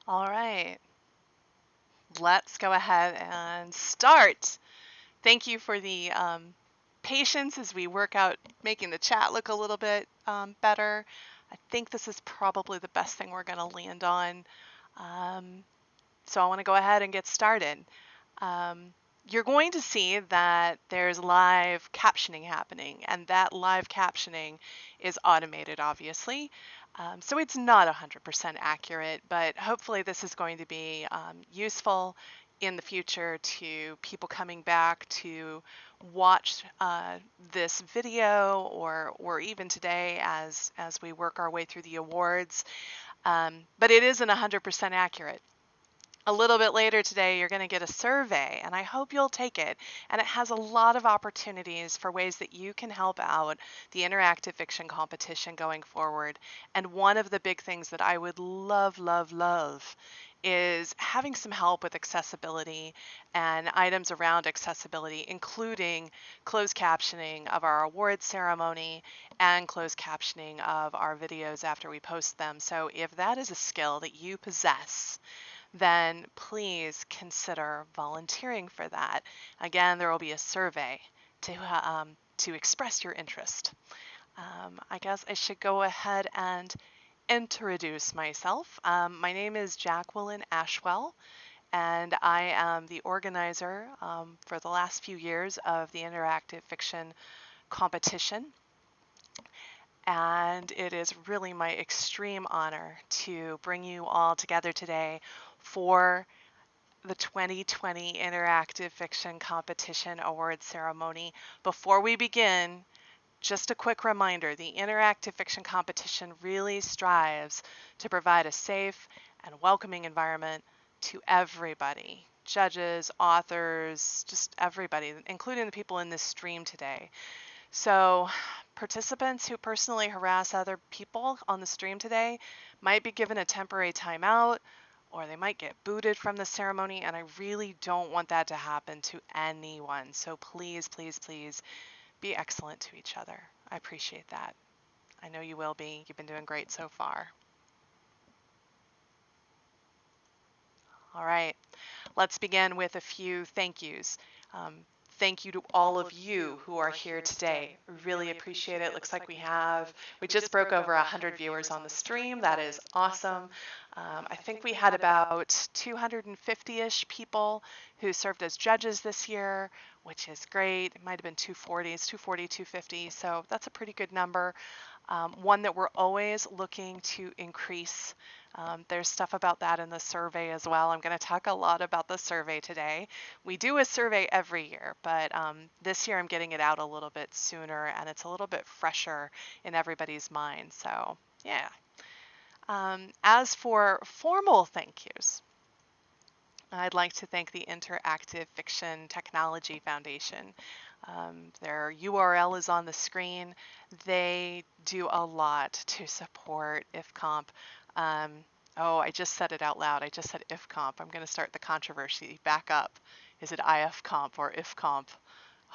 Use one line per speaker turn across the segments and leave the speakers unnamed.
All right, let's go ahead and start. Thank you for the patience as we work out making the chat look a little bit better. I think this is probably the best thing we're going to land on. Um, so I want to go ahead and get started. Um, you're going to see that there's live captioning happening, and that live captioning is automated, obviously. So it's not 100% accurate, but hopefully this is going to be useful in the future to people coming back to watch this video or even today as we work our way through the awards. But it isn't 100% accurate. A little bit later today, you're going to get a survey, and I hope you'll take it. And it has a lot of opportunities for ways that you can help out the interactive fiction competition going forward. And one of the big things that I would love, love, love is having some help with accessibility and items around accessibility, including closed captioning of our awards ceremony and closed captioning of our videos after we post them. So if that is a skill that you possess, then please consider volunteering for that. Again, there will be a survey to express your interest. I guess I should go ahead and introduce myself. My name is Jacqueline Ashwell, and I am the organizer for the last few years of the interactive fiction competition. And it is really my extreme honor to bring you all together today for the 2020 Interactive Fiction Competition Award Ceremony. Before we begin, just a quick reminder, the Interactive Fiction Competition really strives to provide a safe and welcoming environment to everybody, judges, authors, just everybody, including the people in this stream today. So participants who personally harass other people on the stream today might be given a temporary timeout, or they might get booted from the ceremony, and I really don't want that to happen to anyone. So please, please, please be excellent to each other. I appreciate that. I know you will be. You've been doing great so far. All right, let's begin with a few thank yous. Thank you to all of you who are here today. Really appreciate it. Looks like we just broke over 100 viewers on the stream. That is awesome. I think we had about 250-ish people who served as judges this year, which is great. It might have been 240, it's 240, 250, so that's a pretty good number. One that we're always looking to increase. There's stuff about that in the survey as well. I'm going to talk a lot about the survey today. We do a survey every year, but this year I'm getting it out a little bit sooner and it's a little bit fresher in everybody's mind. So yeah. As for formal thank yous, I'd like to thank the Interactive Fiction Technology Foundation. Their URL is on the screen. They do a lot to support IFComp. Oh, I just said it out loud. I just said IFComp. I'm going to start the controversy back up. Is it IFComp or IFComp?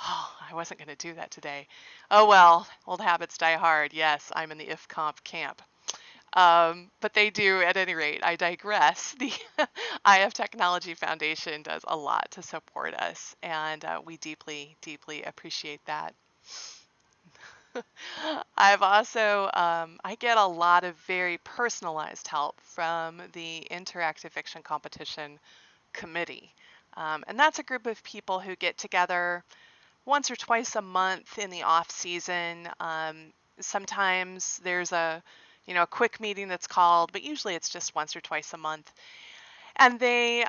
Oh, I wasn't going to do that today. Oh well, old habits die hard. Yes, I'm in the IFComp camp. But they do, at any rate, I digress. The IF Technology Foundation does a lot to support us, and we deeply, deeply appreciate that. I've also, I get a lot of very personalized help from the Interactive Fiction Competition Committee. And that's a group of people who get together once or twice a month in the off season. Sometimes there's a quick meeting that's called, but usually it's just once or twice a month. And they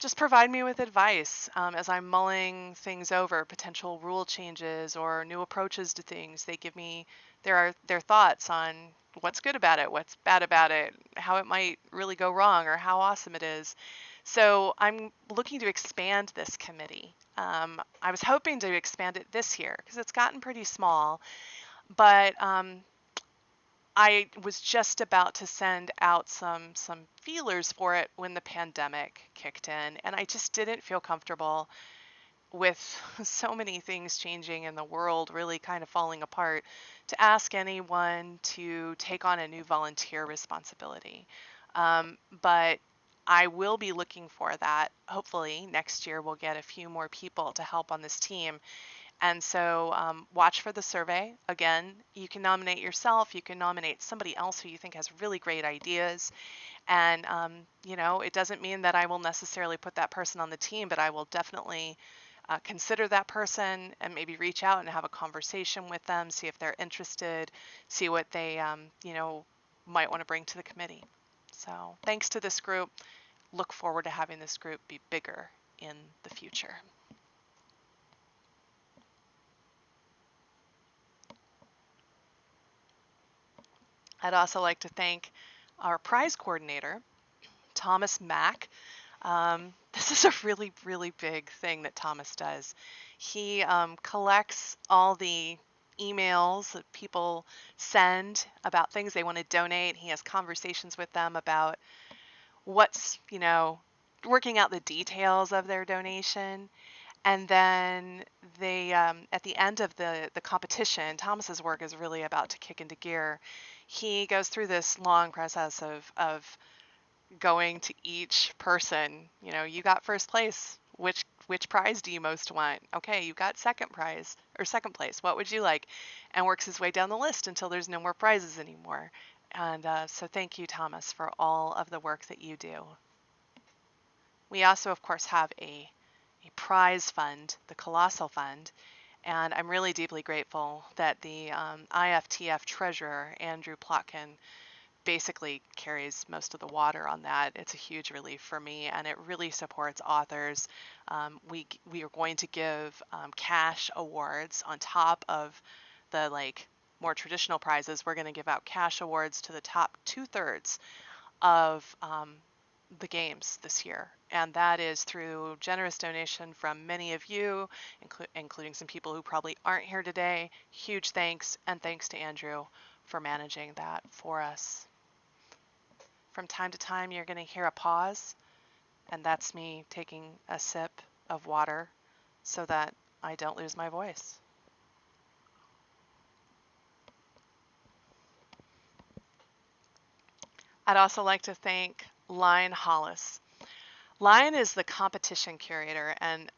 just provide me with advice as I'm mulling things over, potential rule changes or new approaches to things. They give me their thoughts on what's good about it, what's bad about it, how it might really go wrong, or how awesome it is. So I'm looking to expand this committee. I was hoping to expand it this year because it's gotten pretty small, but I was just about to send out some feelers for it when the pandemic kicked in, and I just didn't feel comfortable with so many things changing in the world really kind of falling apart to ask anyone to take on a new volunteer responsibility. But I will be looking for that. Hopefully next year we'll get a few more people to help on this team. And so watch for the survey. Again, you can nominate yourself. You can nominate somebody else who you think has really great ideas. And, you know, it doesn't mean that I will necessarily put that person on the team, but I will definitely consider that person and maybe reach out and have a conversation with them, see if they're interested, see what they, you know, might want to bring to the committee. So thanks to this group. Look forward to having this group be bigger in the future. I'd also like to thank our prize coordinator, Thomas Mack. This is a really, really big thing that Thomas does. He collects all the emails that people send about things they want to donate. He has conversations with them about what's, you know, working out the details of their donation. And then they, at the end of the competition, Thomas's work is really about to kick into gear. He goes through this long process of going to each person. You know, you got first place. Which prize do you most want? Okay, you got second prize or second place. What would you like? And works his way down the list until there's no more prizes anymore. And so thank you, Thomas, for all of the work that you do. We also, of course, have a prize fund, the Colossal Fund, and I'm really deeply grateful that the IFTF treasurer, Andrew Plotkin, basically carries most of the water on that. It's a huge relief for me, and it really supports authors. We are going to give cash awards on top of the more traditional prizes. We're going to give out cash awards to the top 2/3 of the games this year, and that is through generous donation from many of you, including some people who probably aren't here today. Huge thanks, and thanks to Andrew for managing that for us. From time to time, you're going to hear a pause, and that's me taking a sip of water so that I don't lose my voice. I'd also like to thank Lion Hollis. Lion is the competition curator, and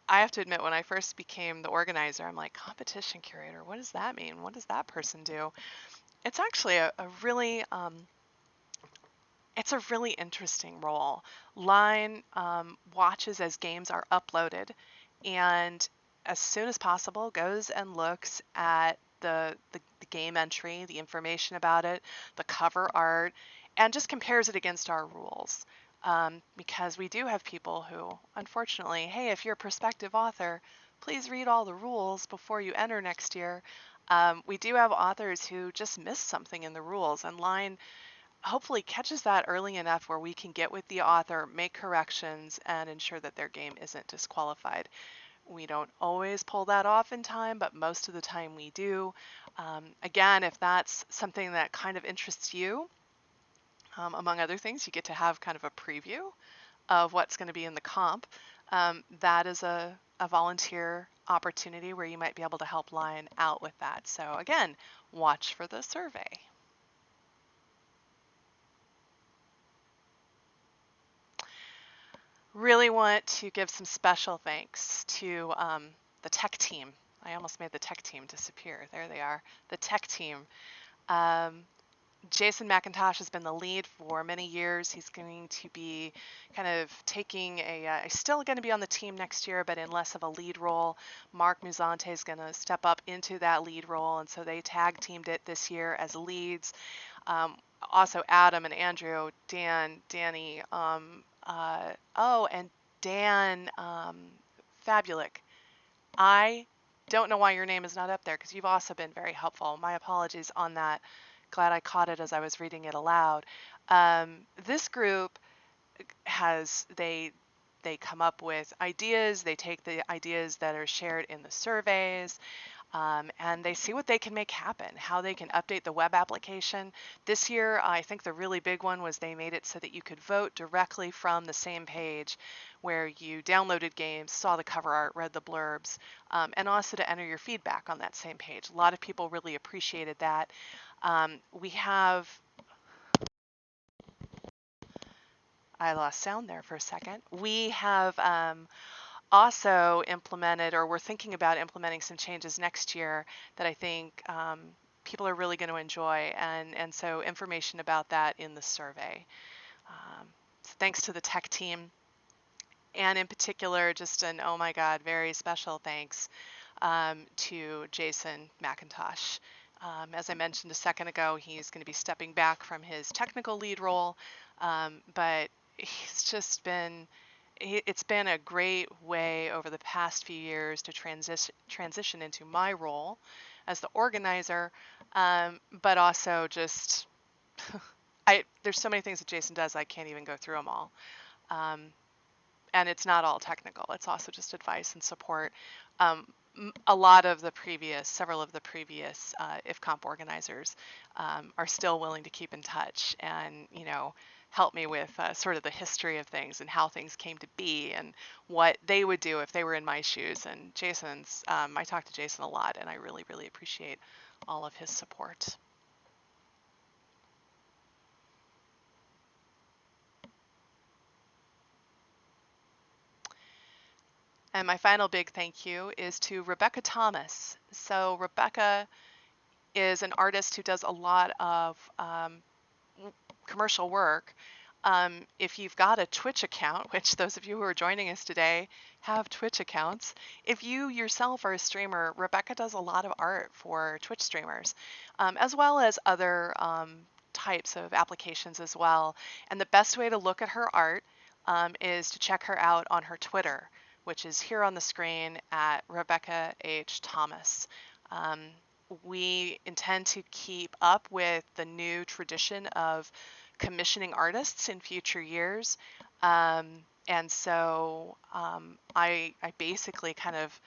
I have to admit, when I first became the organizer, I'm like, competition curator, what does that mean? What does that person do? It's actually a really it's a really interesting role. Line watches as games are uploaded, and as soon as possible goes and looks at the game entry, the information about it, the cover art, and just compares it against our rules. Because we do have people who, unfortunately, hey, if you're a prospective author, please read all the rules before you enter next year. We do have authors who just miss something in the rules, and Line hopefully catches that early enough where we can get with the author, make corrections, and ensure that their game isn't disqualified. We don't always pull that off in time, but most of the time we do. Again, if that's something that kind of interests you, among other things, you get to have kind of a preview of what's going to be in the comp. That is a volunteer opportunity where you might be able to help Lion out with that. So again, watch for the survey. Really want to give some special thanks to the tech team. I almost made the tech team disappear. There they are, the tech team. Jason McIntosh has been the lead for many years. He's going to be kind of taking still going to be on the team next year, but in less of a lead role. Mark Musante is going to step up into that lead role, and so they tag teamed it this year as leads. Also, Adam and Andrew, Danny, and Dan Fabulic. I don't know why your name is not up there because you've also been very helpful. My apologies on that. Glad I caught it as I was reading it aloud. This group they come up with ideas. They take the ideas that are shared in the surveys. And they see what they can make happen, how they can update the web application. This year, I think the really big one was they made it so that you could vote directly from the same page where you downloaded games, saw the cover art, read the blurbs, and also to enter your feedback on that same page. A lot of people really appreciated that. We have I lost sound there for a second. We have also implemented, or we're thinking about implementing some changes next year that I think people are really going to enjoy, and so information about that in the survey. So thanks to the tech team, and in particular, just an oh my God, very special thanks to Jason McIntosh. As I mentioned a second ago, he's going to be stepping back from his technical lead role, but he's just been, it's been a great way over the past few years to transition into my role as the organizer, but also just, there's so many things that Jason does, I can't even go through them all. And it's not all technical, it's also just advice and support. Several of the previous IFComp organizers are still willing to keep in touch and, help me with sort of the history of things and how things came to be and what they would do if they were in my shoes. And I talk to Jason a lot, and I really, really appreciate all of his support. And my final big thank you is to Rebecca Thomas. So Rebecca is an artist who does a lot of commercial work. If you've got a Twitch account, which those of you who are joining us today have Twitch accounts, if you yourself are a streamer, Rebecca does a lot of art for Twitch streamers, as well as other types of applications as well. And the best way to look at her art is to check her out on her Twitter, which is here on the screen at Rebecca H. Thomas. We intend to keep up with the new tradition of commissioning artists in future years. And so I basically kind of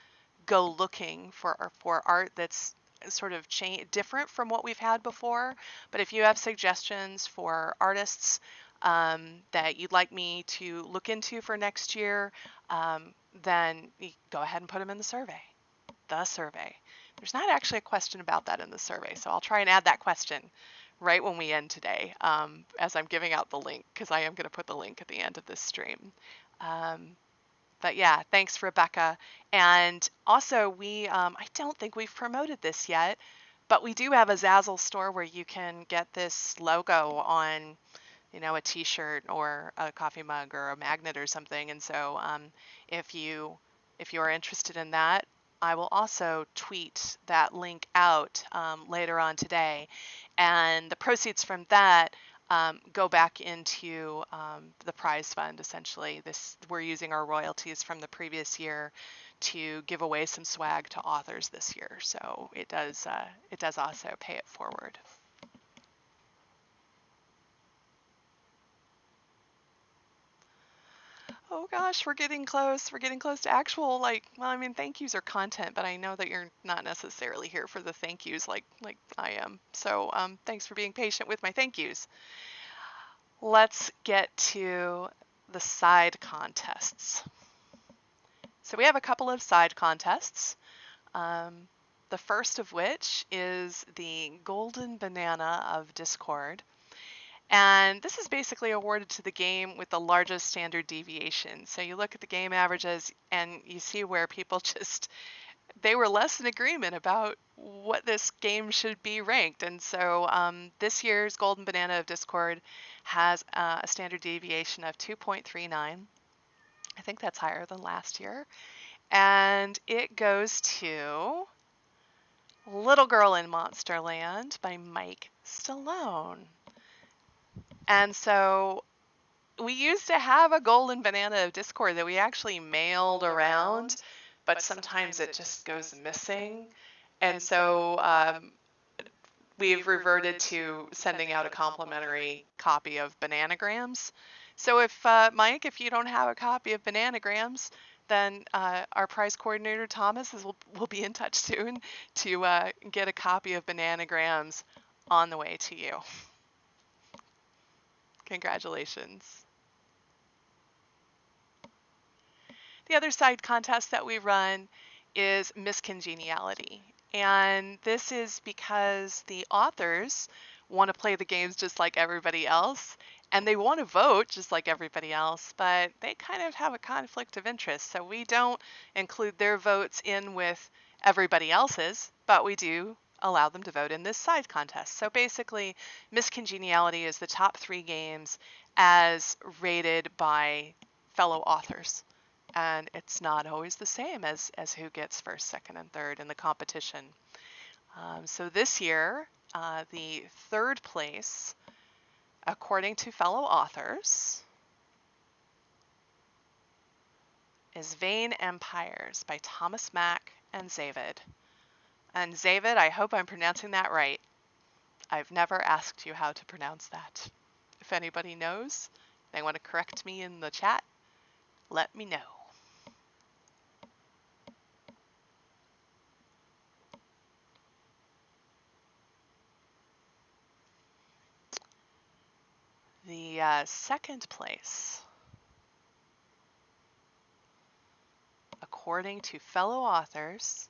go looking for art that's sort of different from what we've had before. But if you have suggestions for artists that you'd like me to look into for next year, then you go ahead and put them in the survey. There's not actually a question about that in the survey, so I'll try and add that question right when we end today, as I'm giving out the link, because I am going to put the link at the end of this stream. But yeah, thanks, Rebecca. And also, I don't think we've promoted this yet, but we do have a Zazzle store where you can get this logo on, a t-shirt or a coffee mug or a magnet or something. And so if you are interested in that, I will also tweet that link out later on today. And the proceeds from that go back into the prize fund, essentially. We're using our royalties from the previous year to give away some swag to authors this year. So it does also pay it forward. Oh gosh, we're getting close. We're getting close to actual, thank yous are content, but I know that you're not necessarily here for the thank yous like I am. So thanks for being patient with my thank yous. Let's get to the side contests. So we have a couple of side contests. The first of which is the Golden Banana of Discord. And this is basically awarded to the game with the largest standard deviation. So you look at the game averages and you see where people they were less in agreement about what this game should be ranked. And so this year's Golden Banana of Discord has a standard deviation of 2.39. I think that's higher than last year. And it goes to Little Girl in Monsterland by Mike Stallone. And so we used to have a Golden Banana of Discord that we actually mailed around, but sometimes it just goes missing. And so we've reverted to sending out a complimentary copy of Bananagrams. So if, Mike, if you don't have a copy of Bananagrams, then our prize coordinator, Thomas, will be in touch soon to get a copy of Bananagrams on the way to you. Congratulations. The other side contest that we run is Miss Congeniality. And this is because the authors want to play the games just like everybody else. and they want to vote just like everybody else, but they kind of have a conflict of interest. So we don't include their votes in with everybody else's, but we do allow them to vote in this side contest. So basically, Miss Congeniality is the top 3 games as rated by fellow authors. And it's not always the same as who gets first, second, and third in the competition. So this year, the third place, according to fellow authors, is Vain Empires by Thomas Mack and Zavid. And Zavid, I hope I'm pronouncing that right. I've never asked you how to pronounce that. If anybody knows, they want to correct me in the chat, let me know. The second place, according to fellow authors,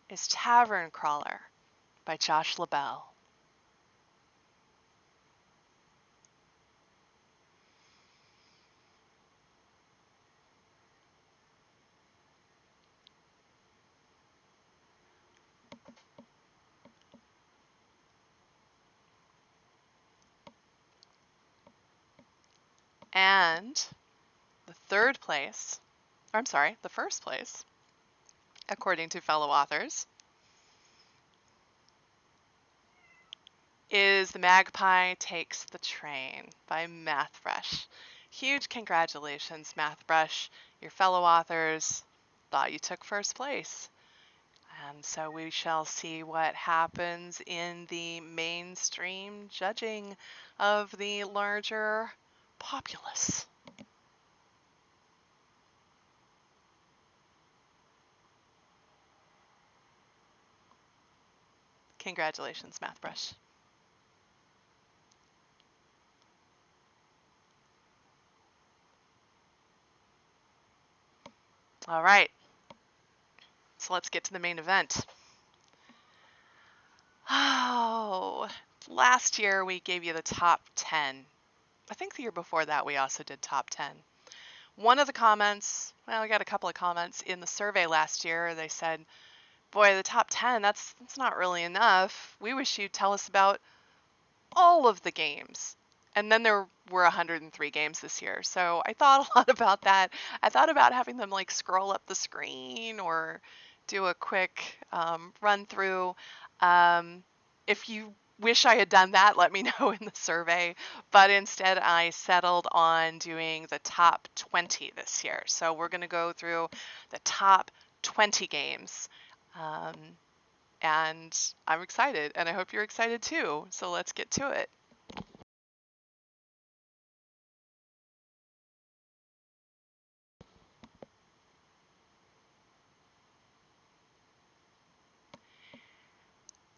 is Tavern Crawler by Josh LaBelle. And the third place, or I'm sorry, the first place, according to fellow authors, is The Magpie Takes the Train by MathBrush. Huge congratulations, MathBrush. Your fellow authors thought you took first place. And so we shall see what happens in the mainstream judging of the larger populace. Congratulations, MathBrush. All right, so let's get to the main event. Oh, last year we gave you the top 10. I think the year before that we also did top 10. One of the comments, well, we got a couple of comments in the survey last year. They said, boy, the top 10, that's not really enough. We wish you'd tell us about all of the games. And then there were 103 games this year. So I thought a lot about that. I thought about having them like scroll up the screen or do a quick run through. If you wish I had done that, let me know in the survey. But instead, I settled on doing the top 20 this year. So we're going to go through the top 20 games. And I'm excited, and I hope you're excited too. So let's get to it.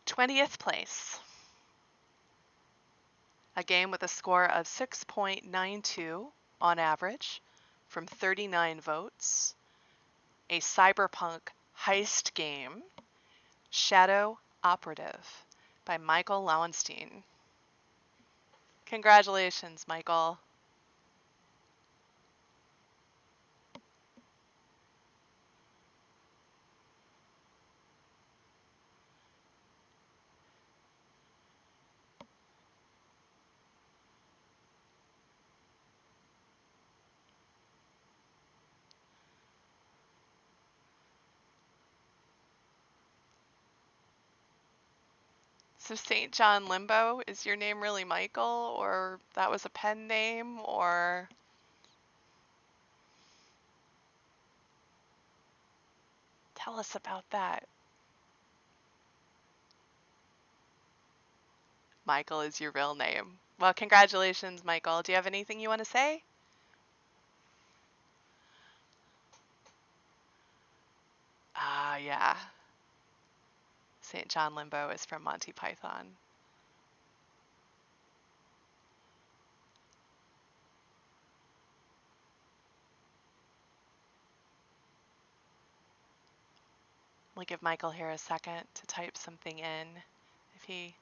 '20th place, a game with a score of 6.92 on average from 39 votes, a cyberpunk heist game, Shadow Operative by Michael Lowenstein. Congratulations, Michael. So St. John Limbo, is your name really Michael, or that was a pen name, or? Tell us about that. Michael is your real name. Well, congratulations, Michael. Do you have anything you want to say? Ah, yeah. St. John Limbo is from Monty Python. We'll give Michael here a second to type something in if he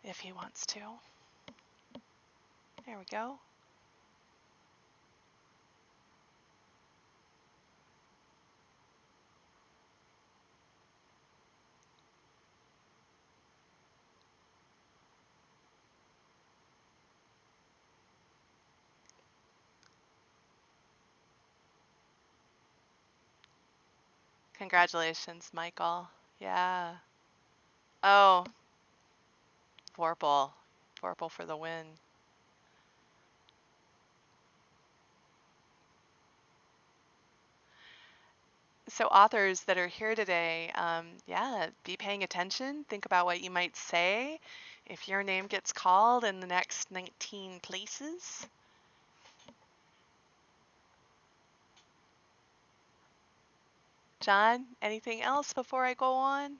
if he wants to. There we go. Congratulations, Michael. Yeah. Oh, Vorpal. Vorpal for the win. So authors that are here today, yeah, be paying attention. Think about what you might say if your name gets called in the next 19 places. John, anything else before I go on?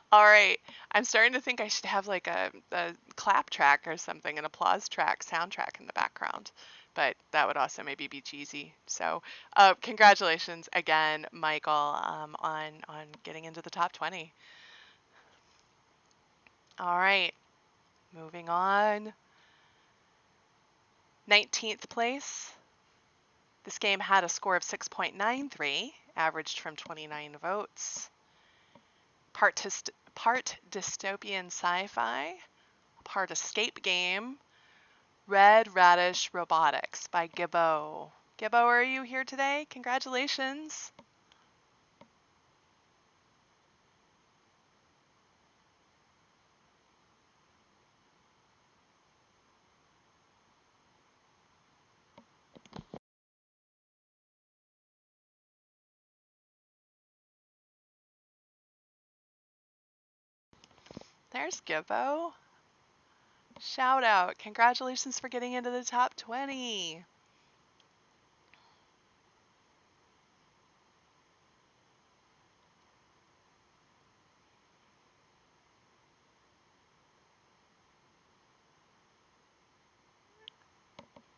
All right. I'm starting to think I should have like a clap track or something, an applause track, soundtrack in the background. But that would also maybe be cheesy. So, congratulations again, Michael, on getting into the top 20. All right, moving on. 19th place. This game had a score of 6.93, averaged from 29 votes. Part dystopian sci-fi, part escape game, Red Radish Robotics by Gibbo. Gibbo, are you here today? Congratulations. There's Gibbo. Shout out. Congratulations for getting into the top 20.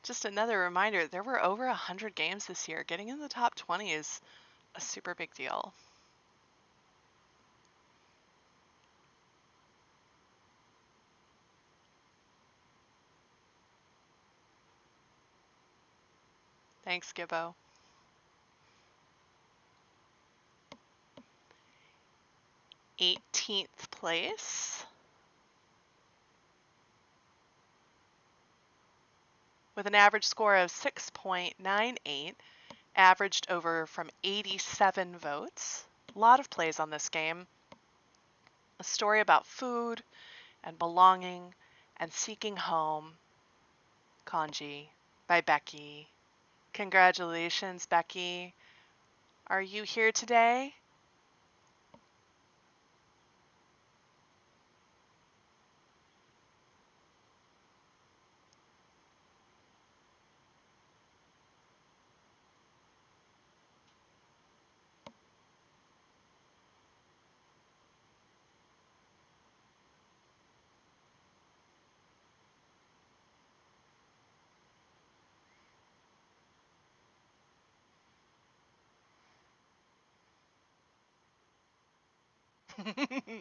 Just another reminder, there were over 100 games this year. Getting in the top 20 is a super big deal. Thanks, Gibbo. 18th place. With an average score of 6.98, averaged over from 87 votes. A lot of plays on this game. A story about food and belonging and seeking home. Kanji by Becky. Congratulations, Becky. Are you here today?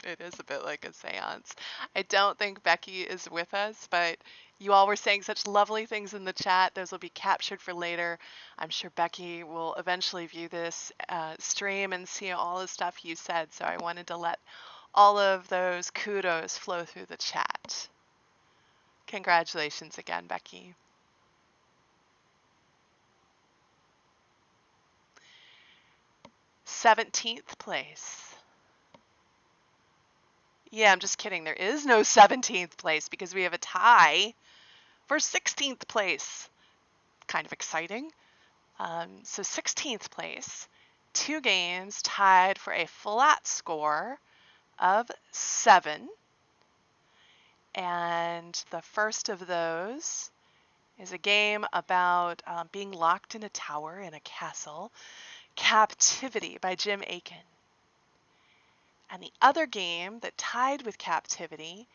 It is a bit like a seance. I don't think Becky is with us, but you all were saying such lovely things in the chat. Those will be captured for later. I'm sure Becky will eventually view this stream and see all the stuff you said, so I wanted to let all of those kudos flow through the chat. Congratulations again, Becky. 17th place. Yeah, I'm just kidding. There is no 17th place because we have a tie for 16th place. Kind of exciting. So 16th place, 2 games tied for a flat score of 7. And the first of those is a game about being locked in a tower in a castle, Captivity by Jim Aiken. And the other game that tied with Captivity,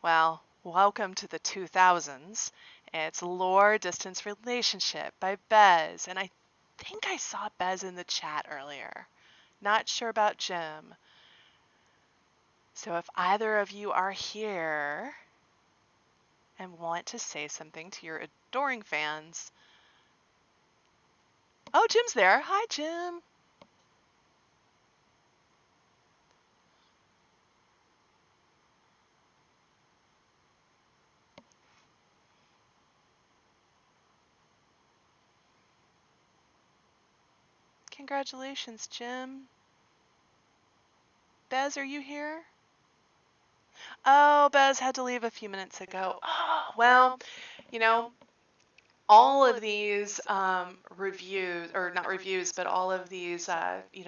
well, Welcome to the 2000s. It's Lore Distance Relationship by Bez, and I think I saw Bez in the chat earlier. Not sure about Jim. So if either of you are here and want to say something to your adoring fans. Oh, Jim's there. Hi, Jim. Congratulations, Jim. Bez, are you here? Oh, Bez had to leave a few minutes ago. Oh, well, you know, all of these reviews, or not reviews, but all of these,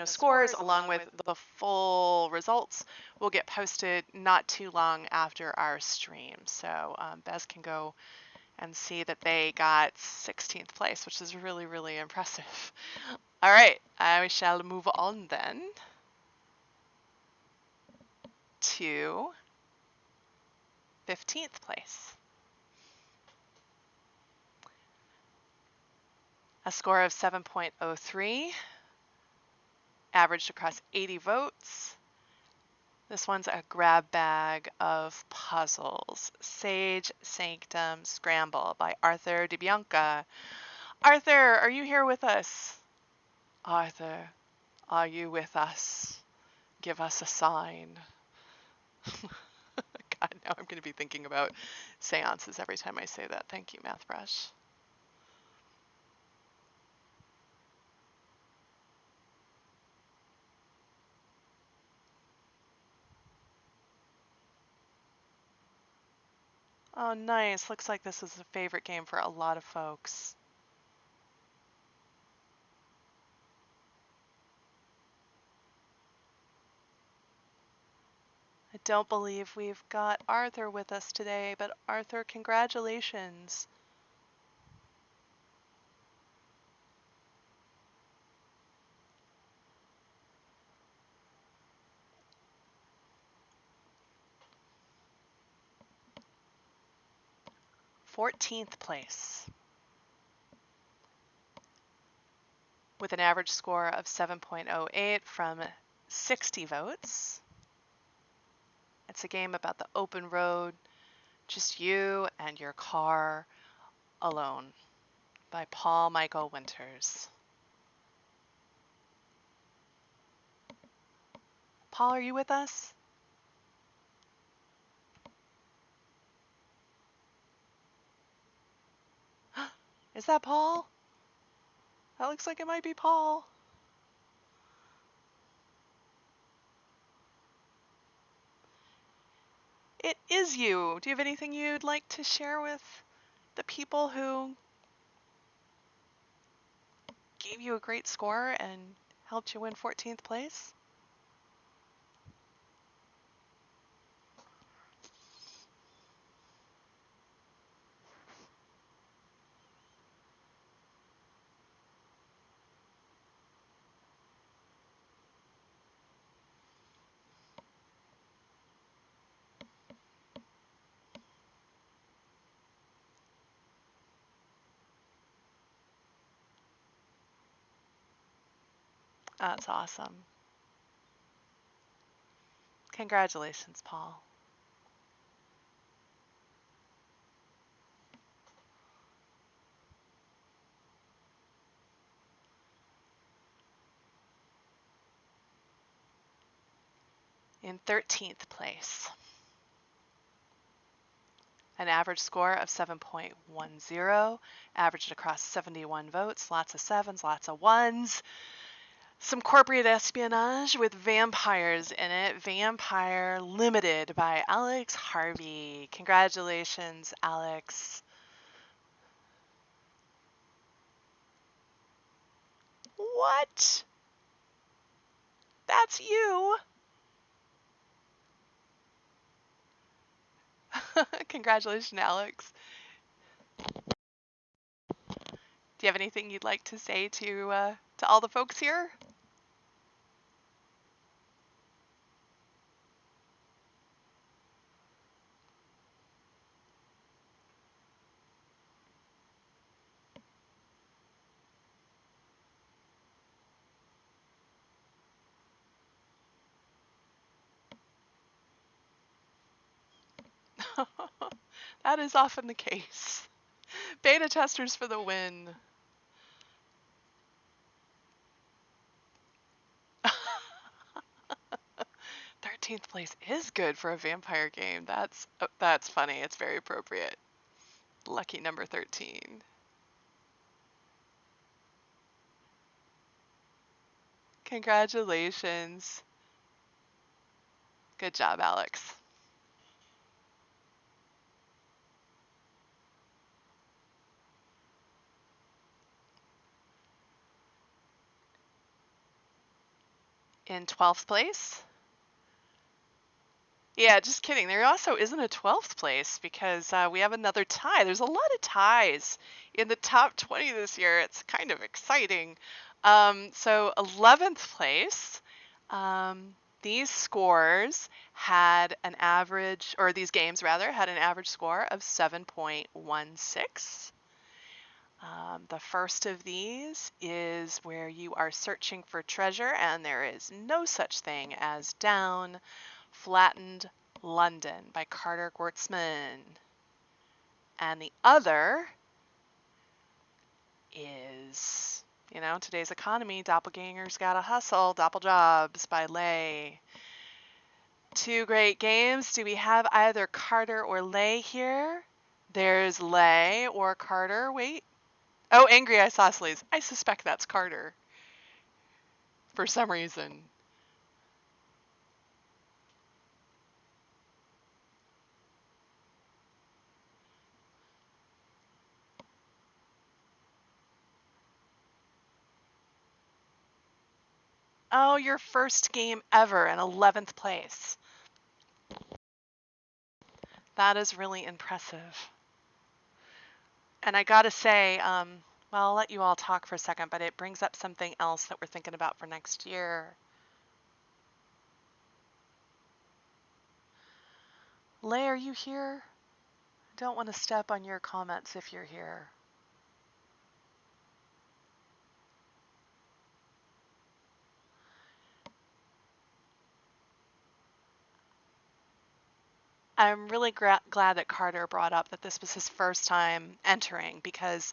scores along with the full results will get posted not too long after our stream. So Bez can go and see that they got 16th place, which is really, really impressive. All right, I shall move on then to 15th place. A score of 7.03, averaged across 80 votes. This one's a grab bag of puzzles. Sage Sanctum Scramble by Arthur DiBianca. Arthur, are you here with us? Arthur, are you with us? Give us a sign. God, now I'm going to be thinking about seances every time I say that. Thank you, MathBrush. Oh, nice. Looks like this is a favorite game for a lot of folks. I don't believe we've got Arthur with us today, but Arthur, congratulations. Fourteenth place. With an average score of 7.08 from 60 votes. It's a game about the open road, just you and your car alone, by Paul Michael Winters. Paul, are you with us? Is that Paul? That looks like it might be Paul. It is you. Do you have anything you'd like to share with the people who gave you a great score and helped you win 14th place? That's awesome. Congratulations, Paul. In 13th place, an average score of 7.10, averaged across 71 votes, lots of sevens, lots of ones. Some corporate espionage with vampires in it. Vampire Limited by Alex Harvey. Congratulations, Alex. What? That's you? Congratulations, Alex. Do you have anything you'd like to say to all the folks here? That is often the case. Beta testers for the win. 13th place is good for a vampire game. That's funny. It's very appropriate. Lucky number 13. Congratulations. Good job, Alex. In 12th place? Yeah, just kidding. There also isn't a 12th place because we have another tie. There's a lot of ties in the top 20 this year. It's kind of exciting. So 11th place, these scores had an average, or these games rather, had an average score of 7.16. The first of these is where you are searching for treasure and there is no such thing as down. Flattened London by Carter Gortzman. And the other is, today's economy, Doppelgangers Gotta Hustle, Doppeljobs by Lay. Two great games. Do we have either Carter or Lay here? There's Lay or Carter. Wait. Oh, Angry Isosceles. I suspect that's Carter for some reason. Oh, your first game ever in 11th place. That is really impressive. And I gotta say, well, I'll let you all talk for a second, but it brings up something else that we're thinking about for next year. Lay, are you here? I don't want to step on your comments if you're here. I'm really glad that Carter brought up that this was his first time entering because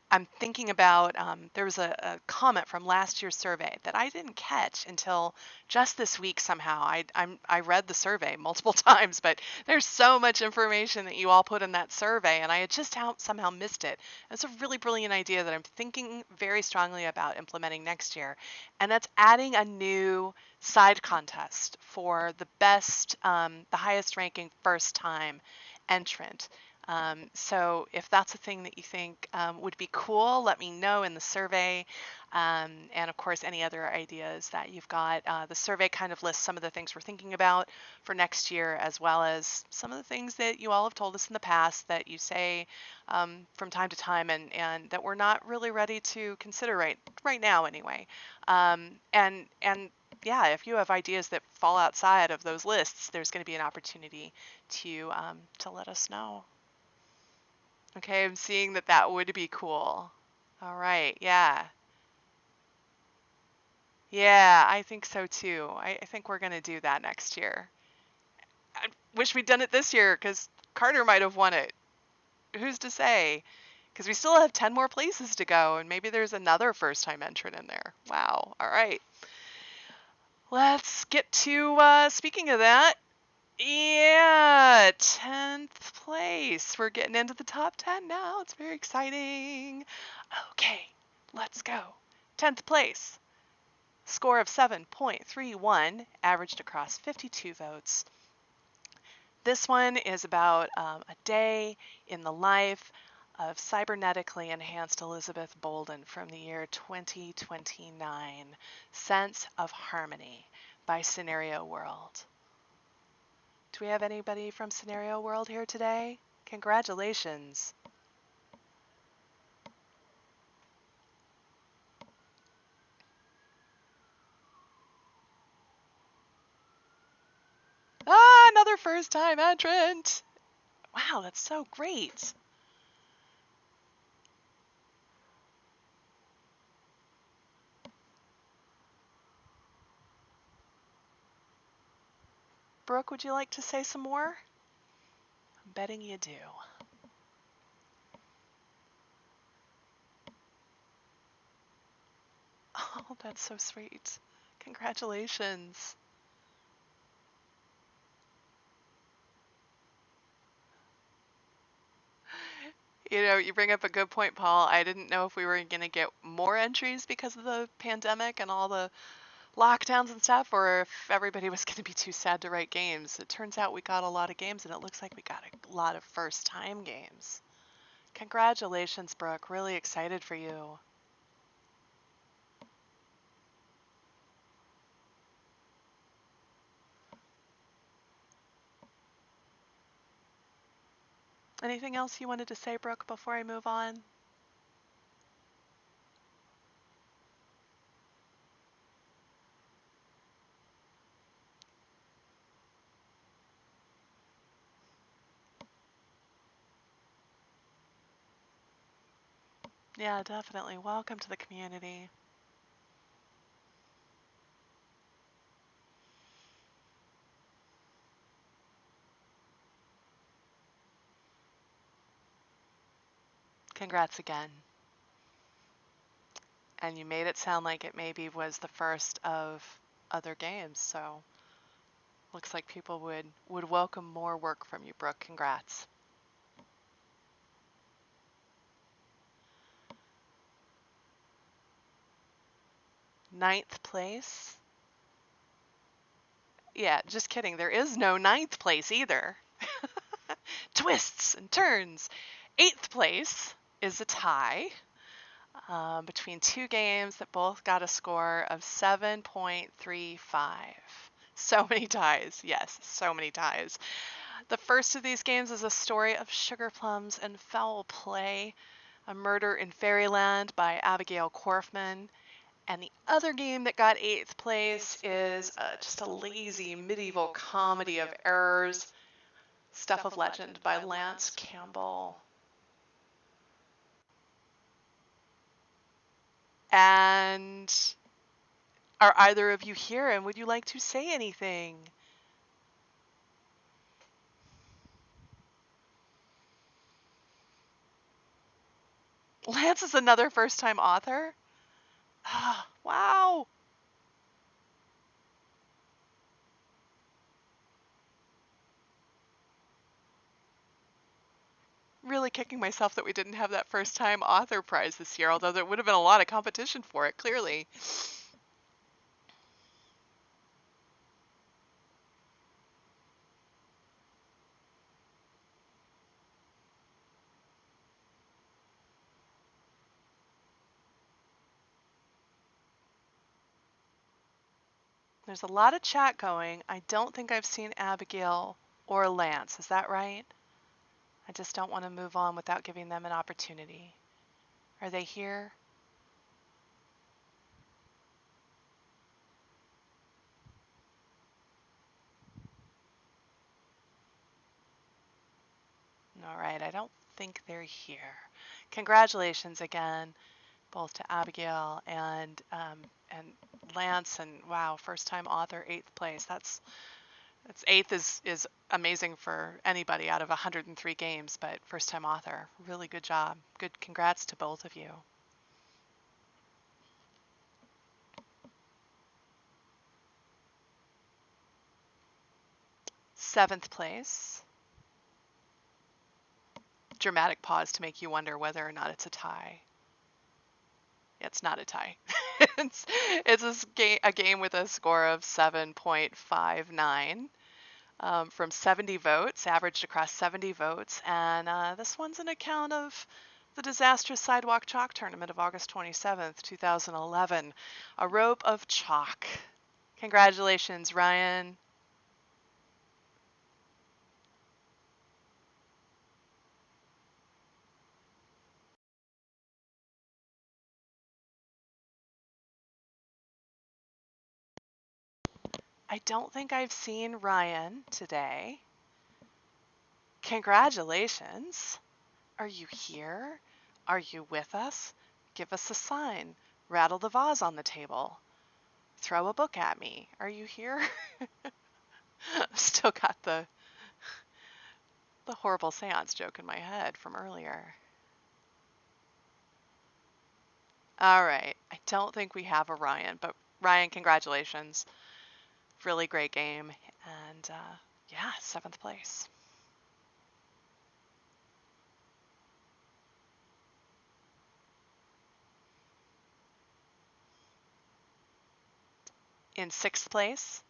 I'm thinking about, there was a comment from last year's survey that I didn't catch until just this week somehow. I read the survey multiple times, but there's so much information that you all put in that survey, and I had just somehow missed it. It's a really brilliant idea that I'm thinking very strongly about implementing next year, and that's adding a new side contest for the best, the highest ranking first time entrant. So if that's a thing that you think would be cool, let me know in the survey. And of course, any other ideas that you've got. The survey kind of lists some of the things we're thinking about for next year, as well as some of the things that you all have told us in the past that you say from time to time and that we're not really ready to consider right now anyway. And yeah, if you have ideas that fall outside of those lists, there's going to be an opportunity to let us know. Okay, I'm seeing that would be cool. All right, yeah. Yeah, I think so too. I think we're going to do that next year. I wish we'd done it this year because Carter might have won it. Who's to say? Because we still have 10 more places to go, and maybe there's another first-time entrant in there. Wow. All right. Let's get to, speaking of that, yeah, 10th place. We're getting into the top 10 now. It's very exciting. Okay, let's go. 10th place. Score of 7.31, averaged across 52 votes. This one is about a day in the life of cybernetically enhanced Elizabeth Bolden from the year 2029. Sense of Harmony by Scenario World. Do we have anybody from Scenario World here today? Congratulations. Ah, another first time entrant. Wow, that's so great. Brooke, would you like to say some more? I'm betting you do. Oh, that's so sweet. Congratulations. You know, you bring up a good point, Paul. I didn't know if we were going to get more entries because of the pandemic and all the lockdowns and stuff, or if everybody was going to be too sad to write games. It turns out we got a lot of games, and it looks like we got a lot of first-time games. Congratulations, Brooke. Really excited for you. Anything else you wanted to say, Brooke, before I move on? Yeah, definitely. Welcome to the community. Congrats again. And you made it sound like it maybe was the first of other games, so looks like people would welcome more work from you, Brooke. Congrats. Ninth place? Yeah, just kidding. There is no ninth place either. Twists and turns. Eighth place is a tie between two games that both got a score of 7.35. So many ties. Yes, so many ties. The first of these games is a story of sugar plums and foul play, A Murder in Fairyland by Abigail Corfman. And the other game that got eighth place is just a lazy medieval comedy of errors, Stuff of Legend by Lance Campbell. And are either of you here, and would you like to say anything? Lance is another first-time author? Ah, wow. Really kicking myself that we didn't have that first-time author prize this year, although there would have been a lot of competition for it, clearly. There's a lot of chat going. I don't think I've seen Abigail or Lance. Is that right? I just don't want to move on without giving them an opportunity. Are they here? All right, I don't think they're here. Congratulations again, both to Abigail and Lance, and wow, first-time author, eighth place. That's eighth is amazing for anybody out of 103 games, but first-time author, really good job. Good, congrats to both of you. Seventh place. Dramatic pause to make you wonder whether or not it's a tie. It's not a tie. it's a game with a score of 7.59 from 70 votes, averaged across 70 votes. And this one's an account of the disastrous Sidewalk Chalk Tournament of August 27th, 2011. A rope of chalk. Congratulations, Ryan. I don't think I've seen Ryan today. Congratulations. Are you here? Are you with us? Give us a sign. Rattle the vase on the table. Throw a book at me. Are you here? Still got the The horrible seance joke in my head from earlier. All right. I don't think we have a Ryan, but Ryan, congratulations. Really great game. And yeah, 7th place. In 6th place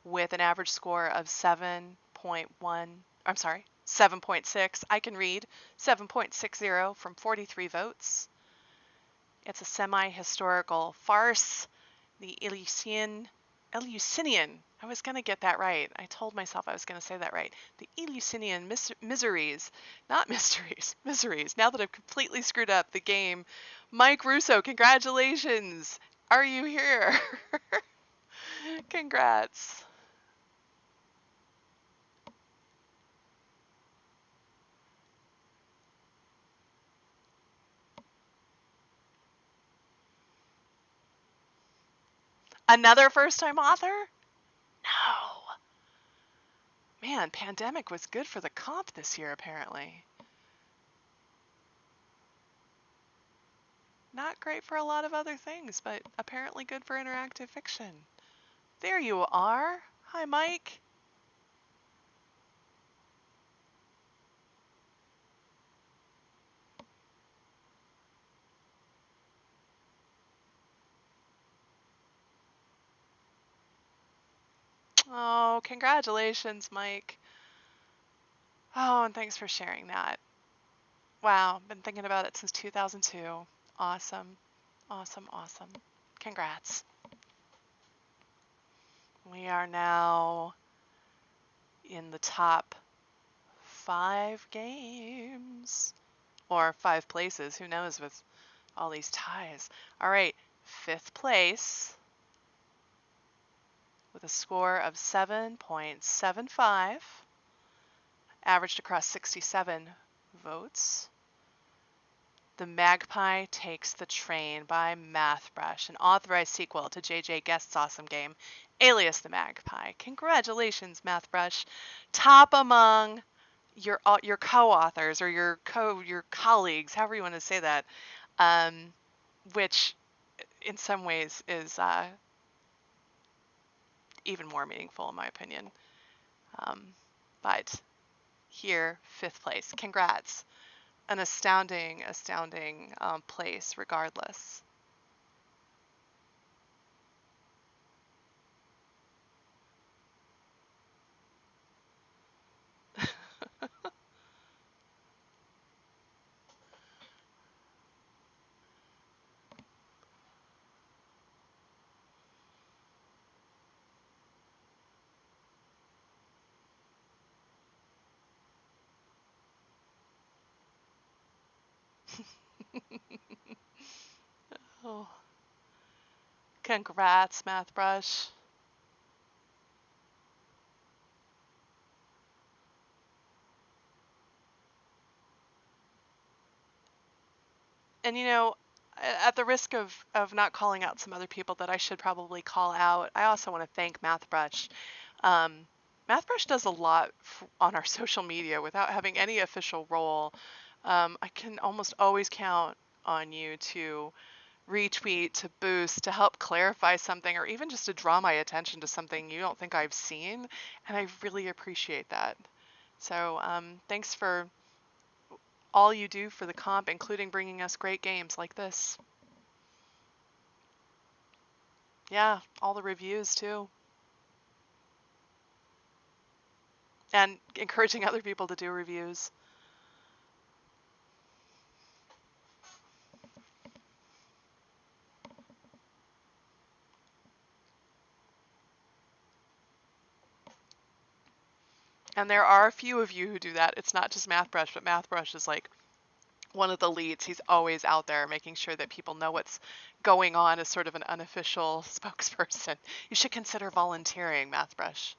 with an average score of 7.1, I'm sorry, 7.6. I can read 7.60 from 43 votes. It's a semi-historical farce. The Eleusinian, I was going to get that right. I told myself I was going to say that right. The Eleusinian miseries, not mysteries, miseries. Now that I've completely screwed up the game. Mike Russo, congratulations. Are you here? Congrats. Another first-time author? No. Man, pandemic was good for the comp this year, apparently. Not great for a lot of other things, but apparently good for interactive fiction. There you are. Hi, Mike. Oh, congratulations, Mike. Oh, and thanks for sharing that. Wow, been thinking about it since 2002. Awesome. Awesome, awesome. Congrats. We are now in the top 5 games. Or 5 places, who knows with all these ties. All right, 5th place with a score of 7.75, averaged across 67 votes. The Magpie Takes the Train by Mathbrush, an authorized sequel to J.J. Guest's awesome game, Alias the Magpie. Congratulations, Mathbrush. Top among your co-authors or your colleagues, however you want to say that, which in some ways is even more meaningful in my opinion. But here, 5th place. Congrats. An astounding place regardless. Oh, congrats, Mathbrush. And you know, at the risk of not calling out some other people that I should probably call out, I also want to thank Mathbrush. Mathbrush does a lot on our social media without having any official role. I can almost always count on you to retweet, to boost, to help clarify something, or even just to draw my attention to something you don't think I've seen. And I really appreciate that. So thanks for all you do for the comp, including bringing us great games like this. Yeah, all the reviews too. And encouraging other people to do reviews. And there are a few of you who do that. It's not just Mathbrush, but Mathbrush is like one of the leads. He's always out there making sure that people know what's going on as sort of an unofficial spokesperson. You should consider volunteering, Mathbrush.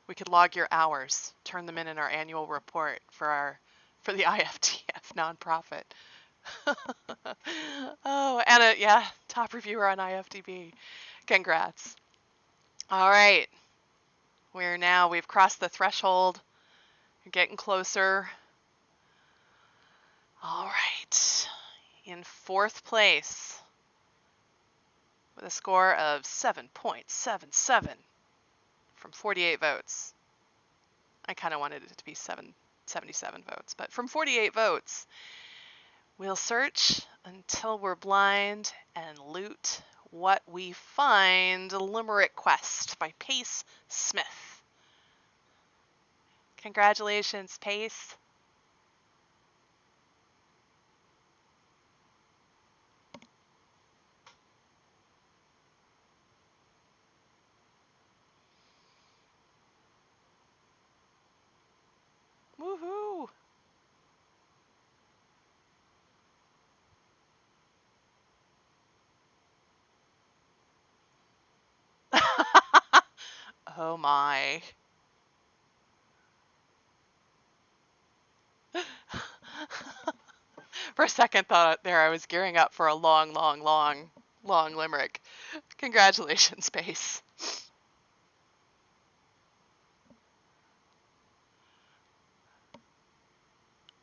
We could log your hours, turn them in our annual report for the IFTF nonprofit. Oh, and yeah, top reviewer on IFTB. Congrats. All right. We've crossed the threshold You're getting closer. All right. In fourth place with a score of 7.77 from 48 votes. I kind of wanted it to be 77 votes, but from 48 votes, we'll search until we're blind and loot what we find. Limerick Quest by Pace Smith. Congratulations, Pace. Woohoo! Oh my. For a second thought there I was gearing up for a long limerick. Congratulations, Pace.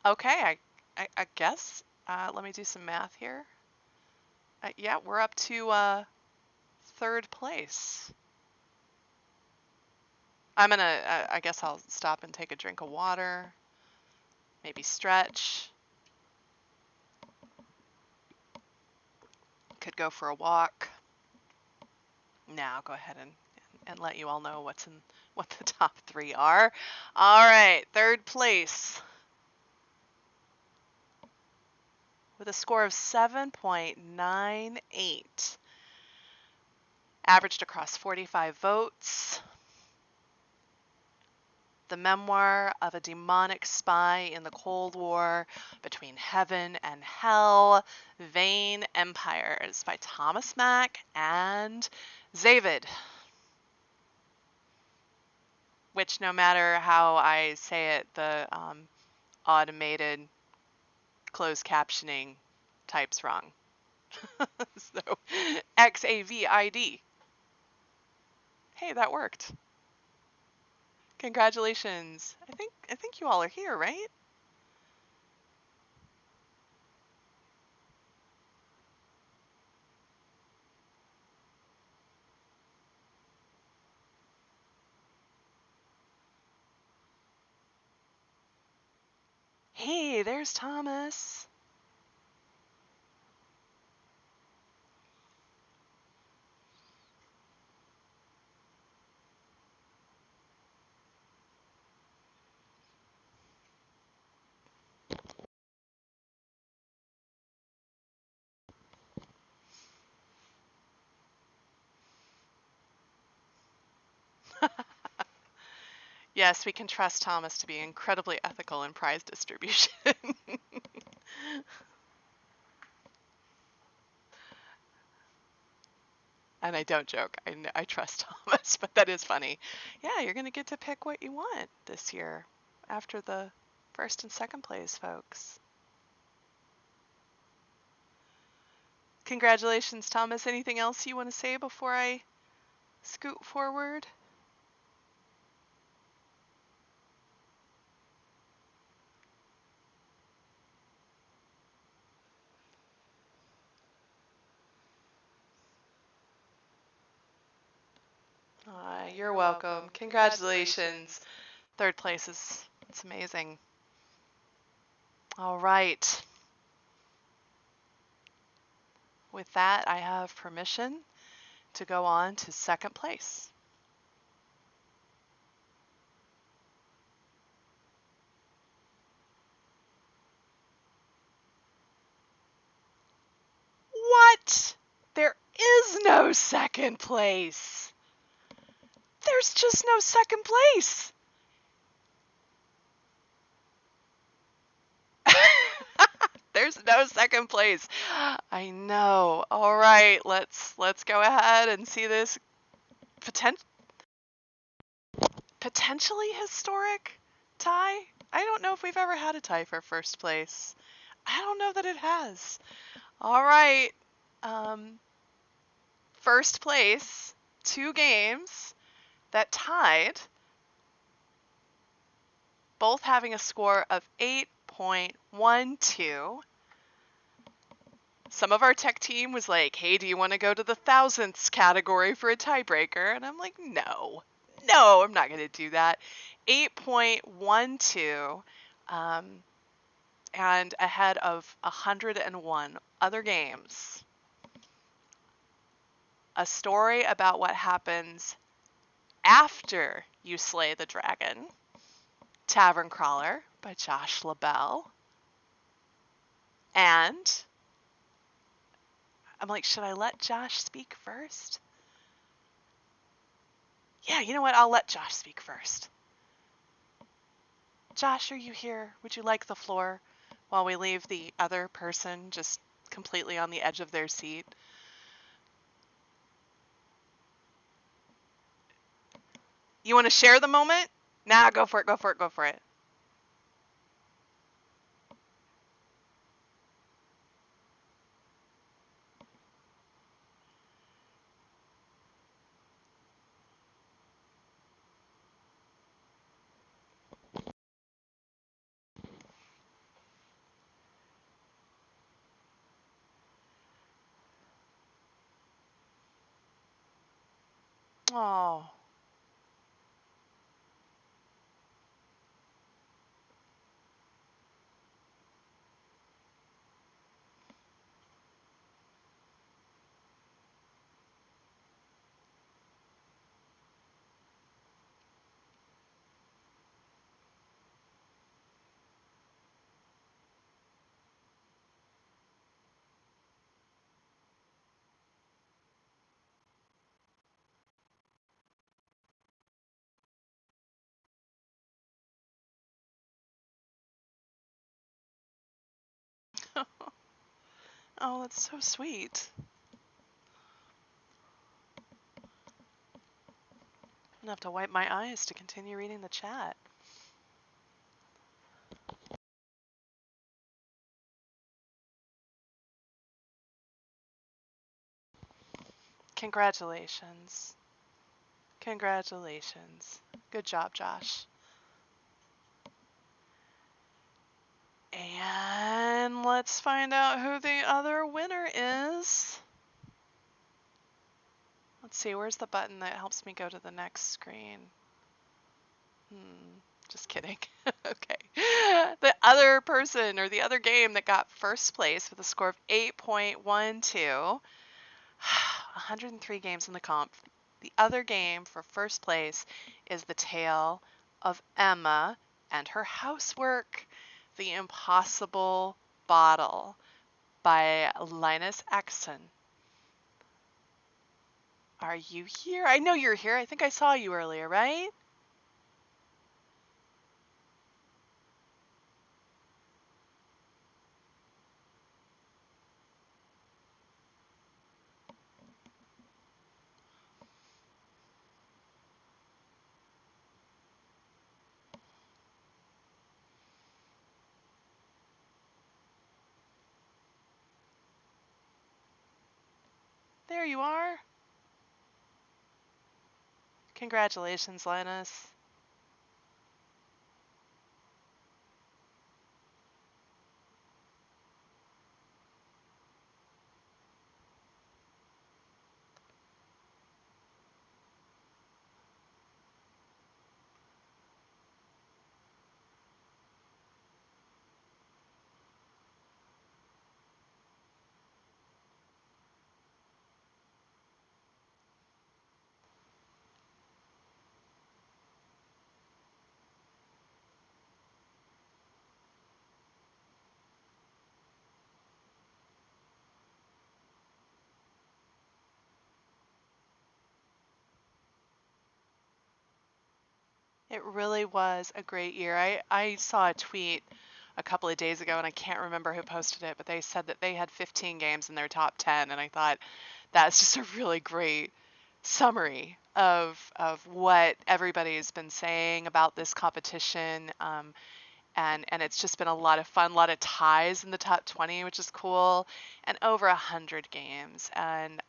Okay, I guess. Let me do some math here. Yeah, we're up to third place. I'm gonna, I guess I'll stop and take a drink of water, maybe stretch. Could go for a walk. Now I'll go ahead and let you all know what the top three are. All right, third place with a score of 7.98, averaged across 45 votes. The memoir of a demonic spy in the Cold War between heaven and hell, Vain Empires by Thomas Mack and Zavid. Which, no matter how I say it, the automated closed captioning types wrong. So, Xavid. Hey, that worked. Congratulations. I think you all are here, right? Hey, there's Thomas. Yes, we can trust Thomas to be incredibly ethical in prize distribution. And I don't joke. I trust Thomas, but that is funny. Yeah, you're going to get to pick what you want this year after the first and second place, folks. Congratulations, Thomas. Anything else you want to say before I scoot forward? You're welcome. Congratulations. Third place it's amazing. All right. With that, I have permission to go on to second place. What? There is no second place. There's just no second place. There's no second place. I know. All right, let's go ahead and see this potentially historic tie. I don't know if we've ever had a tie for first place. I don't know that it has. All right. First place, 2 games that tied both having a score of 8.12. Some of our tech team was like, hey, do you want to go to the thousandths category for a tiebreaker? And I'm like, no, I'm not going to do that. 8.12, and ahead of 101 other games. A story about what happens after you slay the dragon. Tavern Crawler by Josh LaBelle. And I'm like, should I let Josh speak first? Yeah, you know what? I'll let Josh speak first. Josh, are you here? Would you like the floor while we leave the other person just completely on the edge of their seat? You want to share the moment? Nah, go for it, go for it, go for it. Oh. Oh, that's so sweet. I'm gonna have to wipe my eyes to continue reading the chat. Congratulations. Congratulations. Good job, Josh. And let's find out who the other winner is. Let's see, where's the button that helps me go to the next screen? Just kidding. Okay. The other person or the other game that got first place with a score of 8.12, 103 games in the comp. The other game for first place is The Tale of Emma and Her Housework, The Impossible Bottle by Linus Axon. Are you here? I know you're here. I think I saw you earlier, right? There you are. Congratulations, Linus. It really was a great year. I saw a tweet a couple of days ago, and I can't remember who posted it, but they said that they had 15 games in their top 10, and I thought that's just a really great summary of what everybody's been saying about this competition. And it's just been a lot of fun, a lot of ties in the top 20, which is cool, and over 100 games, and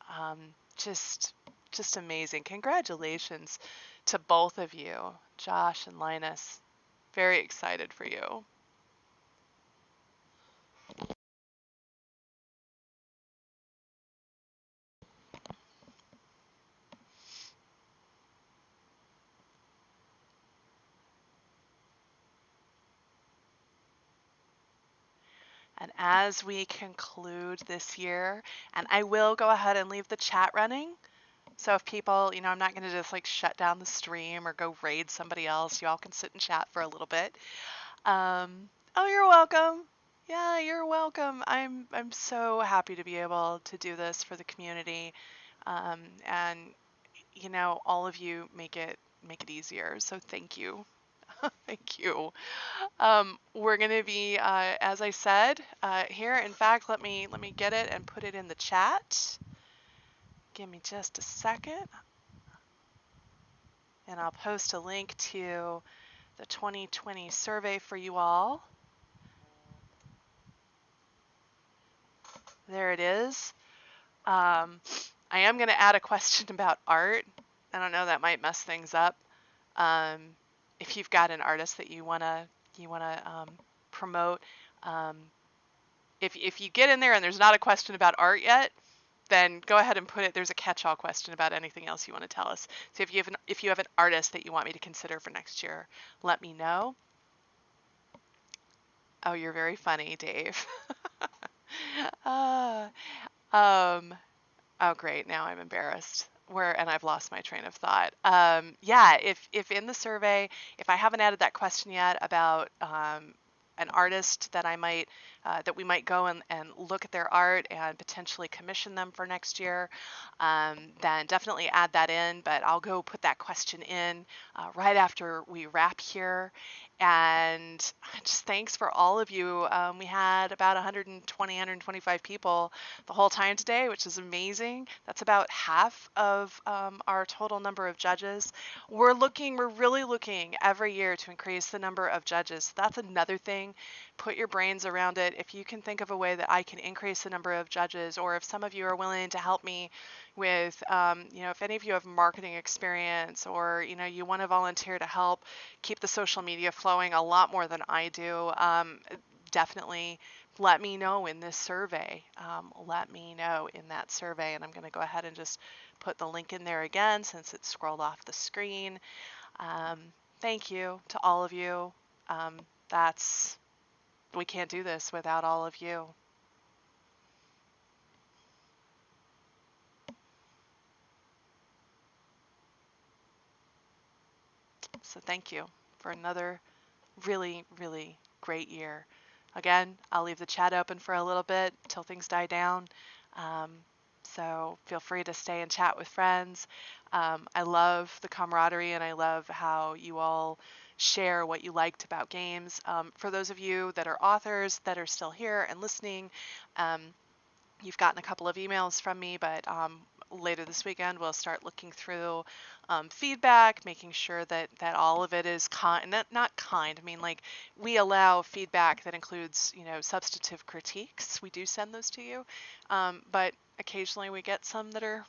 just amazing. Congratulations to both of you, Josh and Linus. Very excited for you. And as we conclude this year, and I will go ahead and leave the chat running. So if people, I'm not going to just like shut down the stream or go raid somebody else. You all can sit and chat for a little bit. Oh, you're welcome. Yeah, you're welcome. I'm so happy to be able to do this for the community. And all of you make it easier. So thank you. Thank you. We're going to be, as I said, here. In fact, let me get it and put it in the chat. Give me just a second, and I'll post a link to the 2020 survey for you all. There it is. I am going to add a question about art. I don't know, that might mess things up. If you've got an artist that you wanna promote, um, if you get in there and there's not a question about art yet, then go ahead and put it. There's a catch-all question about anything else you want to tell us. So if you have an artist that you want me to consider for next year, let me know. Oh, you're very funny, Dave. uh, um, Oh, great. Now I'm embarrassed. And I've lost my train of thought. Yeah, if in the survey, if I haven't added that question yet about an artist that that we might go and look at their art and potentially commission them for next year, then definitely add that in. But I'll go put that question in right after we wrap here. And just thanks for all of you. We had about 120, 125 people the whole time today, which is amazing. That's about half of our total number of judges. We're really looking every year to increase the number of judges. That's another thing. Put your brains around it. If you can think of a way that I can increase the number of judges, or if some of you are willing to help me with, if any of you have marketing experience, or, you want to volunteer to help keep the social media flowing a lot more than I do, definitely let me know in this survey. Let me know in that survey, and I'm going to go ahead and just put the link in there again since it's scrolled off the screen. Thank you to all of you. We can't do this without all of you. So thank you for another really, really great year. Again, I'll leave the chat open for a little bit till things die down. So feel free to stay and chat with friends. I love the camaraderie, and I love how you all share what you liked about games. For those of you that are authors that are still here and listening, you've gotten a couple of emails from me, but later this weekend we'll start looking through feedback, making sure that all of it is kind, not kind. I mean, like, we allow feedback that includes, substantive critiques. We do send those to you, but occasionally we get some that are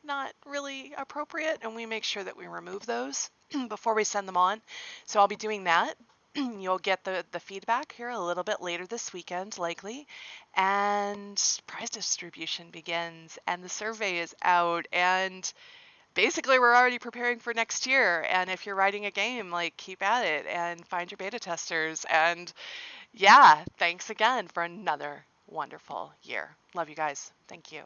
not really appropriate, and we make sure that we remove those before we send them on. So I'll be doing that. You'll get the feedback here a little bit later this weekend, likely, and prize distribution begins, and the survey is out, and basically we're already preparing for next year. And if you're writing a game, like, keep at it and find your beta testers. And yeah, thanks again for another wonderful year. Love you guys. Thank you.